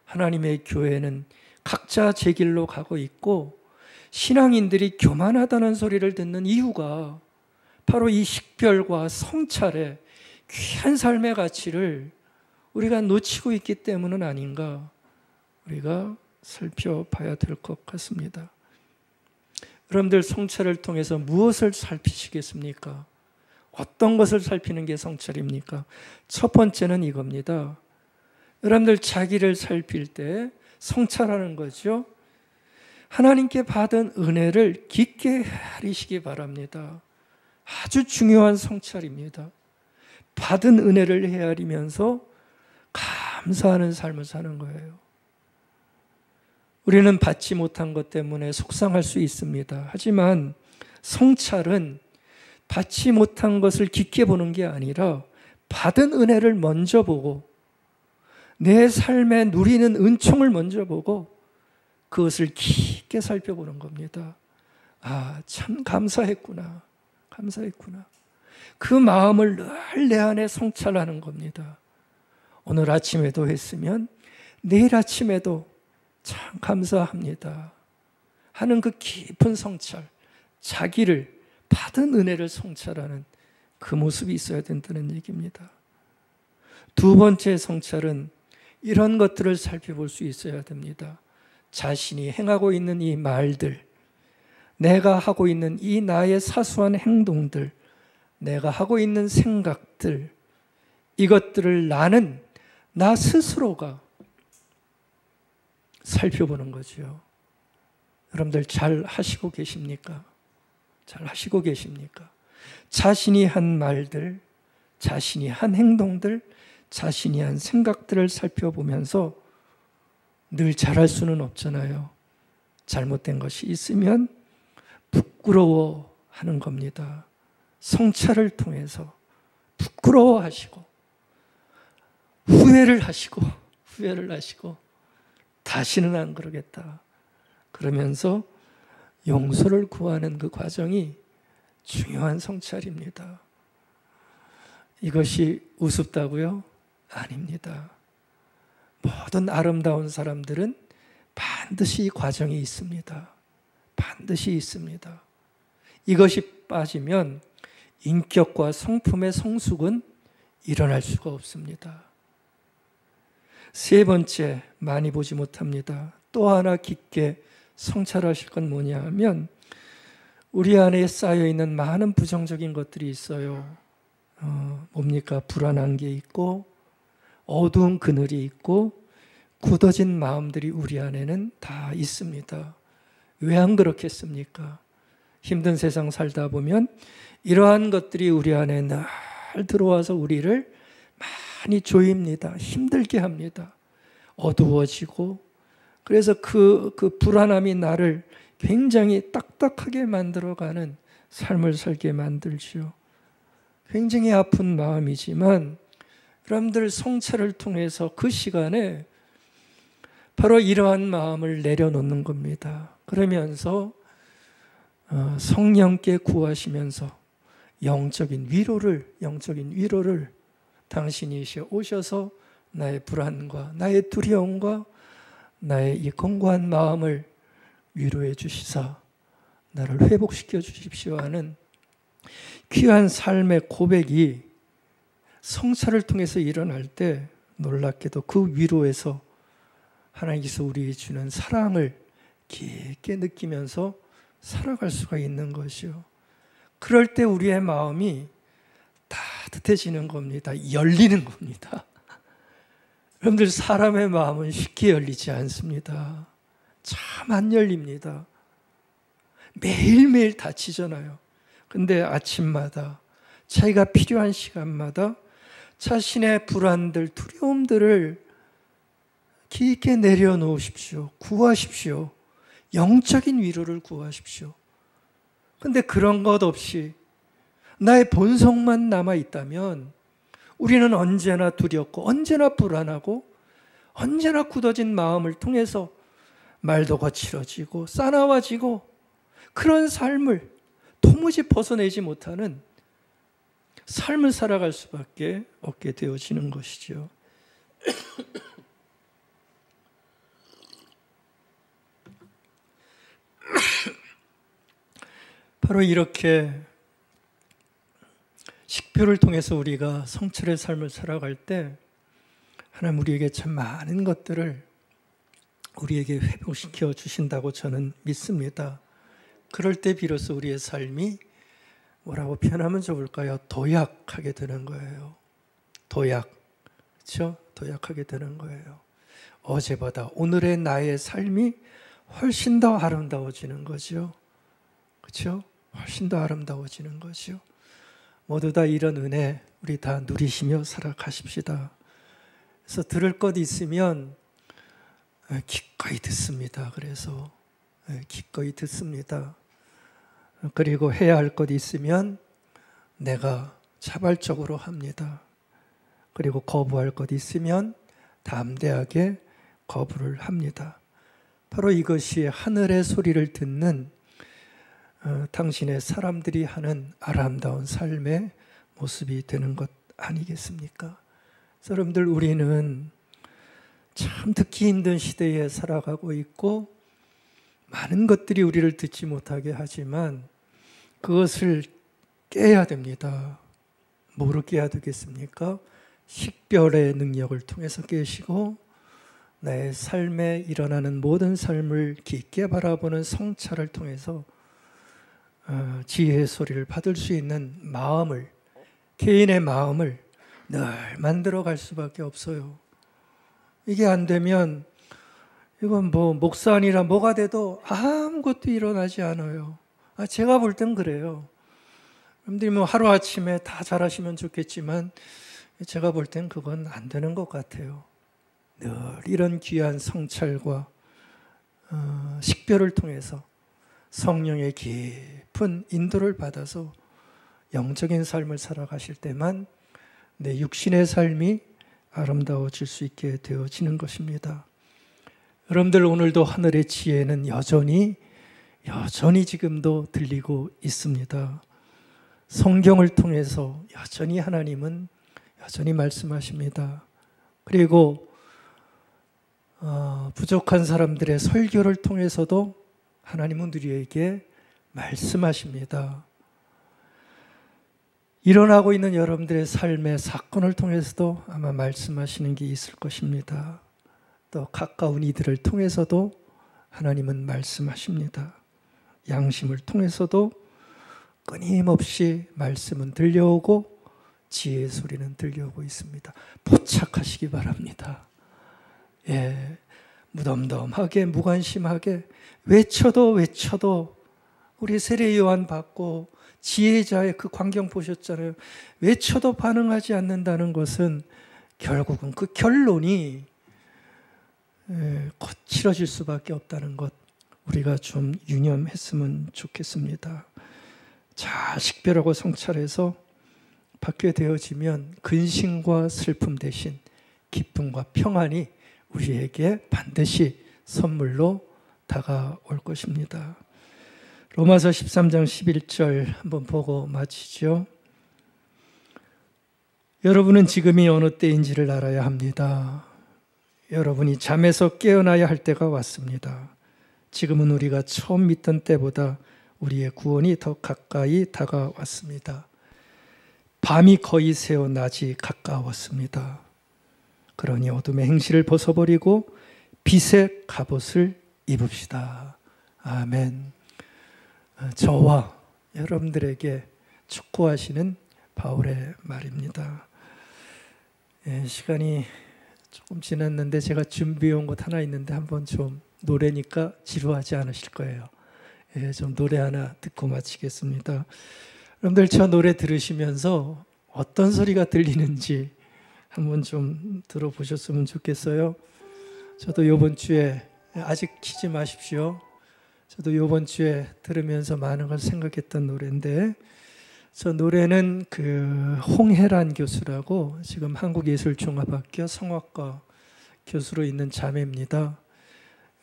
하나님의 교회는 각자 제 길로 가고 있고 신앙인들이 교만하다는 소리를 듣는 이유가 바로 이 식별과 성찰의 귀한 삶의 가치를 우리가 놓치고 있기 때문은 아닌가, 우리가 살펴봐야 될 것 같습니다. 여러분들, 성찰을 통해서 무엇을 살피시겠습니까? 어떤 것을 살피는 게 성찰입니까? 첫 번째는 이겁니다. 여러분들, 자기를 살필 때 성찰하는 거죠. 하나님께 받은 은혜를 깊게 헤아리시기 바랍니다. 아주 중요한 성찰입니다. 받은 은혜를 헤아리면서 감사하는 삶을 사는 거예요. 우리는 받지 못한 것 때문에 속상할 수 있습니다. 하지만 성찰은 받지 못한 것을 깊게 보는 게 아니라 받은 은혜를 먼저 보고 내 삶에 누리는 은총을 먼저 보고 그것을 깊게 살펴보는 겁니다. 아, 참 감사했구나. 그 마음을 늘 내 안에 성찰하는 겁니다. 오늘 아침에도 했으면 내일 아침에도 참 감사합니다 하는 그 깊은 성찰, 자기를 받은 은혜를 성찰하는 그 모습이 있어야 된다는 얘기입니다. 두 번째 성찰은 이런 것들을 살펴볼 수 있어야 됩니다. 자신이 행하고 있는 이 말들, 내가 하고 있는 이 나의 사소한 행동들, 내가 하고 있는 생각들, 이것들을 나 스스로가 살펴보는 거죠. 여러분들 잘 하시고 계십니까? 자신이 한 말들, 자신이 한 행동들, 자신이 한 생각들을 살펴보면서 늘 잘할 수는 없잖아요. 잘못된 것이 있으면 부끄러워하는 겁니다. 성찰을 통해서 부끄러워하시고 후회를 하시고 다시는 안 그러겠다 그러면서 용서를 구하는 그 과정이 중요한 성찰입니다. 이것이 우습다고요? 아닙니다. 모든 아름다운 사람들은 반드시 이 과정이 있습니다. 이것이 빠지면 인격과 성품의 성숙은 일어날 수가 없습니다. 세 번째, 많이 보지 못합니다. 또 하나 깊게 성찰하실 건 뭐냐 하면 우리 안에 쌓여있는 많은 부정적인 것들이 있어요. 뭡니까? 불안한 게 있고 어두운 그늘이 있고 굳어진 마음들이 우리 안에는 다 있습니다. 왜 안 그렇겠습니까? 힘든 세상 살다 보면 이러한 것들이 우리 안에 늘 들어와서 우리를 많이 조입니다. 힘들게 합니다. 어두워지고 그래서 그 불안함이 나를 굉장히 딱딱하게 만들어가는 삶을 살게 만들죠. 굉장히 아픈 마음이지만 여러분들 성찰을 통해서 그 시간에 바로 이러한 마음을 내려놓는 겁니다. 그러면서 성령께 구하시면서 영적인 위로를 당신이 오셔서 나의 불안과 나의 두려움과 나의 이 공고한 마음을 위로해 주시사 나를 회복시켜 주십시오 하는 귀한 삶의 고백이 성찰을 통해서 일어날 때 놀랍게도 그 위로에서 하나님께서 우리에게 주는 사랑을 깊게 느끼면서 살아갈 수가 있는 것이요. 그럴 때 우리의 마음이 따뜻해지는 겁니다. 열리는 겁니다. 여러분들 사람의 마음은 쉽게 열리지 않습니다. 참 안 열립니다. 매일매일 다치잖아요. 근데 아침마다 자기가 필요한 시간마다 자신의 불안들, 두려움들을 깊게 내려놓으십시오. 구하십시오. 영적인 위로를 구하십시오. 근데 그런 것 없이 나의 본성만 남아있다면 우리는 언제나 두렵고 언제나 불안하고 언제나 굳어진 마음을 통해서 말도 거칠어지고 싸나워지고 그런 삶을 도무지 벗어내지 못하는 삶을 살아갈 수밖에 없게 되어지는 것이죠. 바로 이렇게 식별을 통해서 우리가 성철의 삶을 살아갈 때 하나님 우리에게 참 많은 것들을 우리에게 회복시켜 주신다고 저는 믿습니다. 그럴 때 비로소 우리의 삶이 뭐라고 표현하면 좋을까요? 도약하게 되는 거예요. 도약, 그렇죠? 도약하게 되는 거예요. 어제보다 오늘의 나의 삶이 훨씬 더 아름다워지는 거죠. 그렇죠? 훨씬 더 아름다워지는 거죠. 모두 다 이런 은혜 우리 다 누리시며 살아가십시다. 그래서 들을 것 있으면 기꺼이 듣습니다. 그래서 기꺼이 듣습니다. 그리고 해야 할 것 있으면 내가 자발적으로 합니다. 그리고 거부할 것 있으면 담대하게 거부를 합니다. 바로 이것이 하늘의 소리를 듣는 당신의 사람들이 하는 아름다운 삶의 모습이 되는 것 아니겠습니까? 여러분들, 우리는 참 듣기 힘든 시대에 살아가고 있고 많은 것들이 우리를 듣지 못하게 하지만 그것을 깨야 됩니다. 뭐로 깨야 되겠습니까? 식별의 능력을 통해서 깨시고 나의 삶에 일어나는 모든 삶을 깊게 바라보는 성찰을 통해서 지혜의 소리를 받을 수 있는 마음을, 개인의 마음을 늘 만들어갈 수밖에 없어요. 이게 안 되면 이건 뭐 목사 아니라 뭐가 돼도 아무것도 일어나지 않아요. 제가 볼 땐 그래요. 여러분들이 뭐 하루아침에 다 잘하시면 좋겠지만 제가 볼 땐 그건 안 되는 것 같아요. 늘 이런 귀한 성찰과 식별을 통해서 성령의 깊은 인도를 받아서 영적인 삶을 살아가실 때만 내 육신의 삶이 아름다워질 수 있게 되어지는 것입니다. 여러분들, 오늘도 하늘의 지혜는 여전히 지금도 들리고 있습니다. 성경을 통해서 여전히 하나님은 여전히 말씀하십니다. 그리고 부족한 사람들의 설교를 통해서도 하나님은 우리에게 말씀하십니다. 일어나고 있는 여러분들의 삶의 사건을 통해서도 아마 말씀하시는 게 있을 것입니다. 또 가까운 이들을 통해서도 하나님은 말씀하십니다. 양심을 통해서도 끊임없이 말씀은 들려오고 지혜의 소리는 들려오고 있습니다. 포착하시기 바랍니다. 예, 무덤덤하게 무관심하게 외쳐도 우리 세례 요한 받고 지혜자의 그 광경 보셨잖아요. 외쳐도 반응하지 않는다는 것은 결국은 그 결론이 거칠어질 수밖에 없다는 것, 우리가 좀 유념했으면 좋겠습니다. 잘 식별하고 성찰해서 받게 되어지면 근심과 슬픔 대신 기쁨과 평안이 우리에게 반드시 선물로 다가올 것입니다. 로마서 13장 11절 한번 보고 마치죠. 여러분은 지금이 어느 때인지를 알아야 합니다. 여러분이 잠에서 깨어나야 할 때가 왔습니다. 지금은 우리가 처음 믿던 때보다 우리의 구원이 더 가까이 다가왔습니다. 밤이 거의 새어 낮이 가까웠습니다. 그러니 어둠의 행실을 벗어버리고 빛의 갑옷을 입읍시다. 아멘. 저와 여러분들에게 축구하시는 바울의 말입니다. 시간이 조금 지났는데 제가 준비해온 것 하나 있는데 한번 좀 노래니까 지루하지 않으실 거예요. 좀 노래 하나 듣고 마치겠습니다. 여러분들, 저 노래 들으시면서 어떤 소리가 들리는지 한번 좀 들어보셨으면 좋겠어요. 저도 이번 주에, 아직 키지 마십시오. 저도 이번 주에 들으면서 많은 걸 생각했던 노래인데, 저 노래는 그 홍혜란 교수라고 지금 한국예술종합학교 성악과 교수로 있는 자매입니다.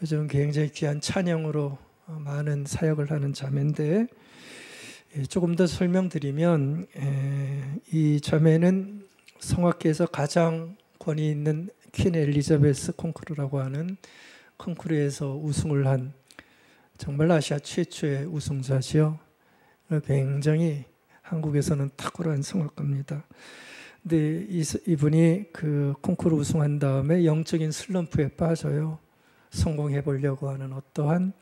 요즘 굉장히 귀한 찬양으로 많은 사역을 하는 자매인데, 조금 더 설명드리면 이 자매는 성악계에서 가장 권위 있는 퀸 엘리자베스 콩쿠르라고 하는 콩쿠르에서 우승을 한 정말 아시아 최초의 우승자죠. 굉장히 한국에서는 탁월한 성악가입니다. 근데 이분이 그 콩쿠르 우승한 다음에 영적인 슬럼프에 빠져요. 성공해 보려고 하는 어떠한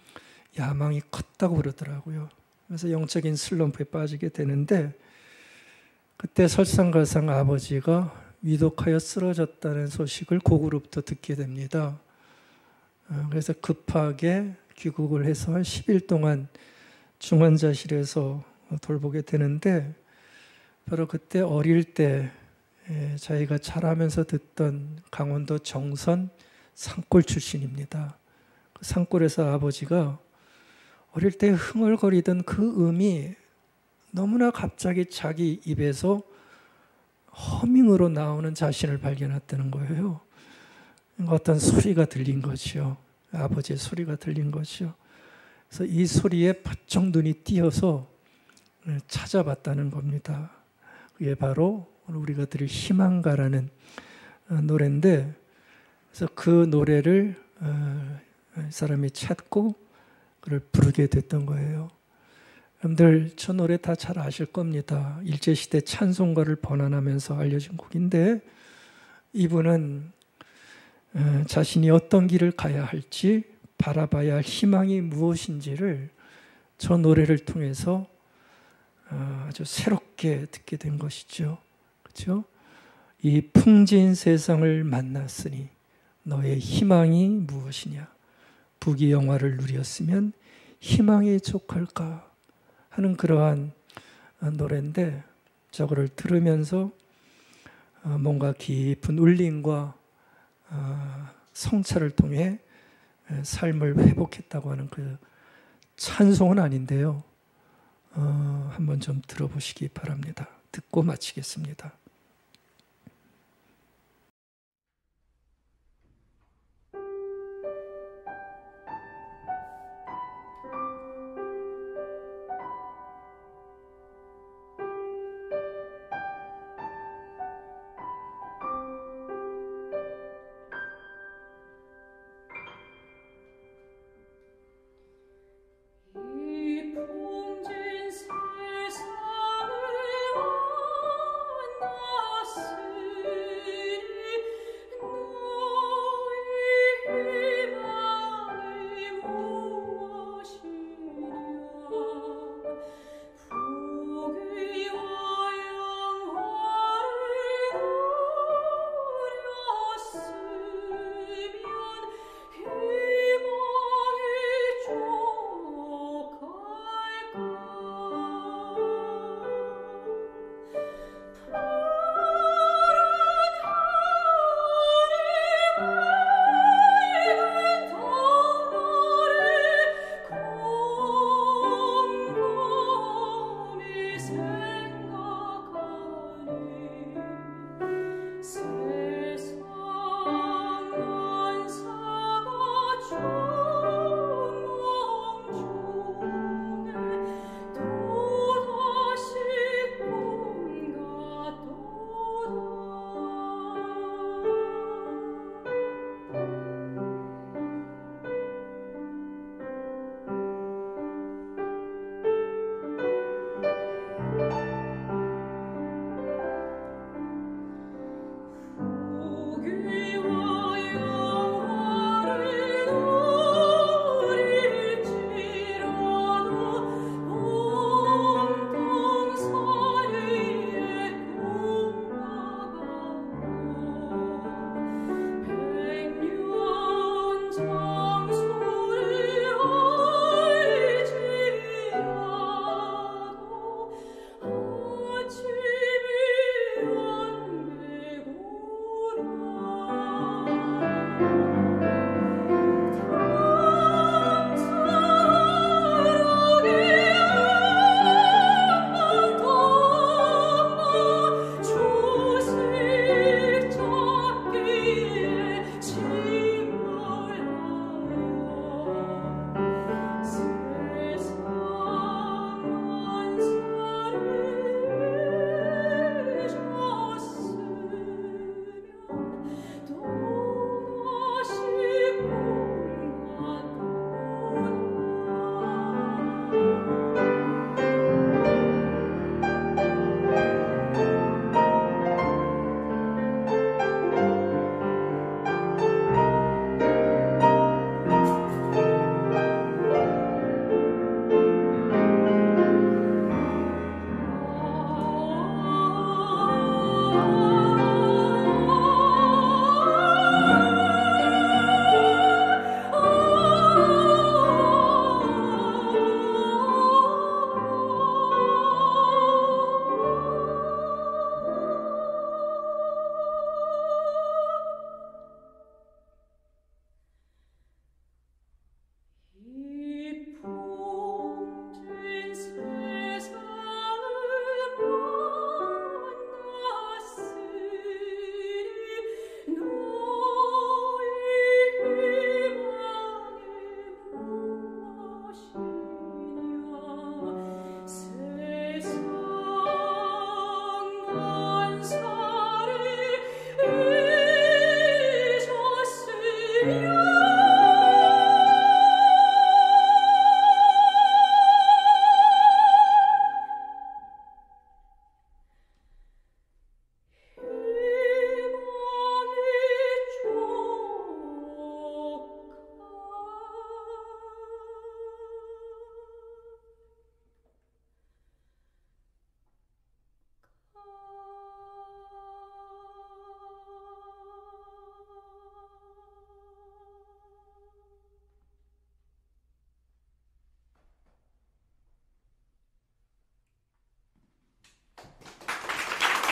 야망이 컸다고 그러더라고요. 그래서 영적인 슬럼프에 빠지게 되는데, 그때 설상가상 아버지가 위독하여 쓰러졌다는 소식을 고구로부터 듣게 됩니다. 그래서 급하게 귀국을 해서 한 10일 동안 중환자실에서 돌보게 되는데, 바로 그때 어릴 때 자기가 자라면서 듣던 강원도 정선 산골 출신입니다. 그 산골에서 아버지가 어릴 때 흥얼거리던 그 음이 너무나 갑자기 자기 입에서 허밍으로 나오는 자신을 발견했다는 거예요. 어떤 소리가 들린 거죠. 아버지의 소리가 들린 거죠. 그래서 이 소리에 바짝 눈이 띄어서 찾아봤다는 겁니다. 그게 바로 오늘 우리가 들을 희망가라는 노래인데, 그래서 그 노래를 사람이 찾고 그를 부르게 됐던 거예요. 여러분들 저 노래 다 잘 아실 겁니다. 일제시대 찬송가를 번안하면서 알려진 곡인데, 이분은 자신이 어떤 길을 가야 할지, 바라봐야 할 희망이 무엇인지를 저 노래를 통해서 아주 새롭게 듣게 된 것이죠. 그렇죠? 이 풍진 세상을 만났으니 너의 희망이 무엇이냐? 부귀영화를 누렸으면 희망이 족할까? 하는 그러한 노래인데, 저거를 들으면서 뭔가 깊은 울림과 성찰을 통해 삶을 회복했다고 하는 그 찬송은 아닌데요. 한번 좀 들어보시기 바랍니다. 듣고 마치겠습니다.